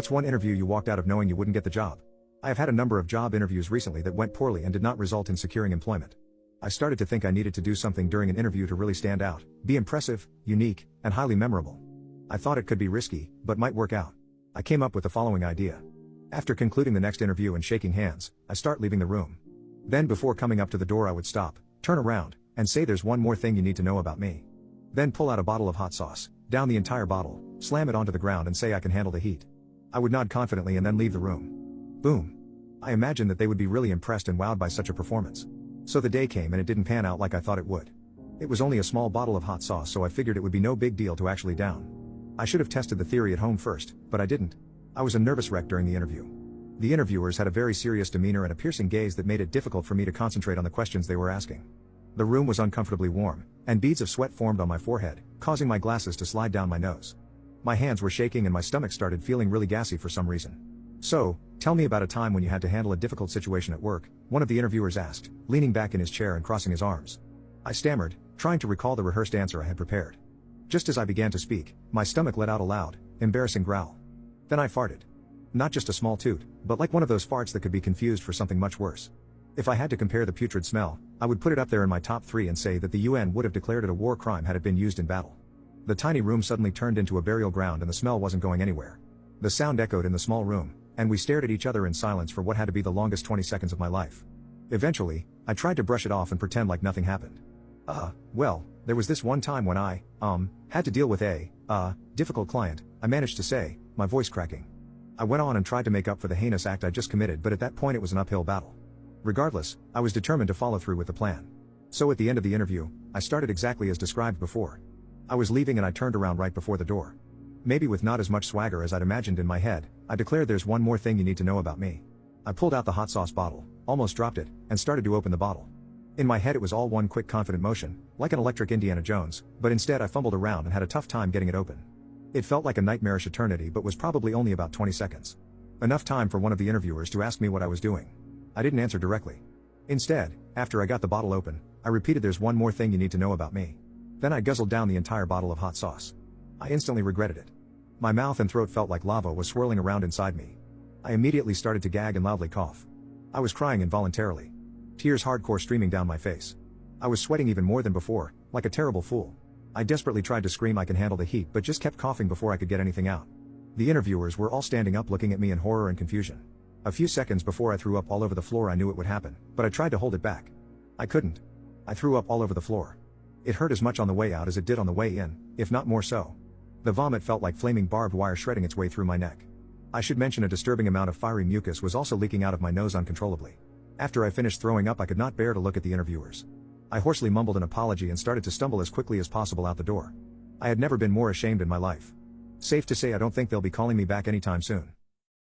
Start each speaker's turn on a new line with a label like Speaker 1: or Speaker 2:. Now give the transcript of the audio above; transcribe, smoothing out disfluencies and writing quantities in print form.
Speaker 1: What's one interview you walked out of knowing you wouldn't get the job? I have had a number of job interviews recently that went poorly and did not result in securing employment. I started to think I needed to do something during an interview to really stand out, be impressive, unique, and highly memorable. I thought it could be risky, but might work out. I came up with the following idea. After concluding the next interview and shaking hands, I start leaving the room. Then before coming up to the door I would stop, turn around, and say there's one more thing you need to know about me. Then pull out a bottle of hot sauce, down the entire bottle, slam it onto the ground and say I can handle the heat. I would nod confidently and then leave the room. Boom. I imagined that they would be really impressed and wowed by such a performance. So the day came and it didn't pan out like I thought it would. It was only a small bottle of hot sauce, so I figured it would be no big deal to actually down. I should have tested the theory at home first, but I didn't. I was a nervous wreck during the interview. The interviewers had a very serious demeanor and a piercing gaze that made it difficult for me to concentrate on the questions they were asking. The room was uncomfortably warm, and beads of sweat formed on my forehead, causing my glasses to slide down my nose. My hands were shaking and my stomach started feeling really gassy for some reason. So, tell me about a time when you had to handle a difficult situation at work, one of the interviewers asked, leaning back in his chair and crossing his arms. I stammered, trying to recall the rehearsed answer I had prepared. Just as I began to speak, my stomach let out a loud, embarrassing growl. Then I farted. Not just a small toot, but like one of those farts that could be confused for something much worse. If I had to compare the putrid smell, I would put it up there in my top 3 and say that the UN would have declared it a war crime had it been used in battle. The tiny room suddenly turned into a burial ground and the smell wasn't going anywhere. The sound echoed in the small room, and we stared at each other in silence for what had to be the longest 20 seconds of my life. Eventually, I tried to brush it off and pretend like nothing happened. Well, there was this one time when I, had to deal with a, difficult client, I managed to say, my voice cracking. I went on and tried to make up for the heinous act I just committed, but at that point it was an uphill battle. Regardless, I was determined to follow through with the plan. So at the end of the interview, I started exactly as described before. I was leaving and I turned around right before the door. Maybe with not as much swagger as I'd imagined in my head, I declared there's one more thing you need to know about me. I pulled out the hot sauce bottle, almost dropped it, and started to open the bottle. In my head it was all one quick confident motion, like an electric Indiana Jones, but instead I fumbled around and had a tough time getting it open. It felt like a nightmarish eternity but was probably only about 20 seconds. Enough time for one of the interviewers to ask me what I was doing. I didn't answer directly. Instead, after I got the bottle open, I repeated there's one more thing you need to know about me. Then I guzzled down the entire bottle of hot sauce. I instantly regretted it. My mouth and throat felt like lava was swirling around inside me. I immediately started to gag and loudly cough. I was crying involuntarily. Tears hardcore streaming down my face. I was sweating even more than before, like a terrible fool. I desperately tried to scream I can handle the heat but just kept coughing before I could get anything out. The interviewers were all standing up looking at me in horror and confusion. A few seconds before I threw up all over the floor I knew it would happen, but I tried to hold it back. I couldn't. I threw up all over the floor. It hurt as much on the way out as it did on the way in, if not more so. The vomit felt like flaming barbed wire shredding its way through my neck. I should mention a disturbing amount of fiery mucus was also leaking out of my nose uncontrollably. After I finished throwing up I could not bear to look at the interviewers. I hoarsely mumbled an apology and started to stumble as quickly as possible out the door. I had never been more ashamed in my life. Safe to say I don't think they'll be calling me back anytime soon.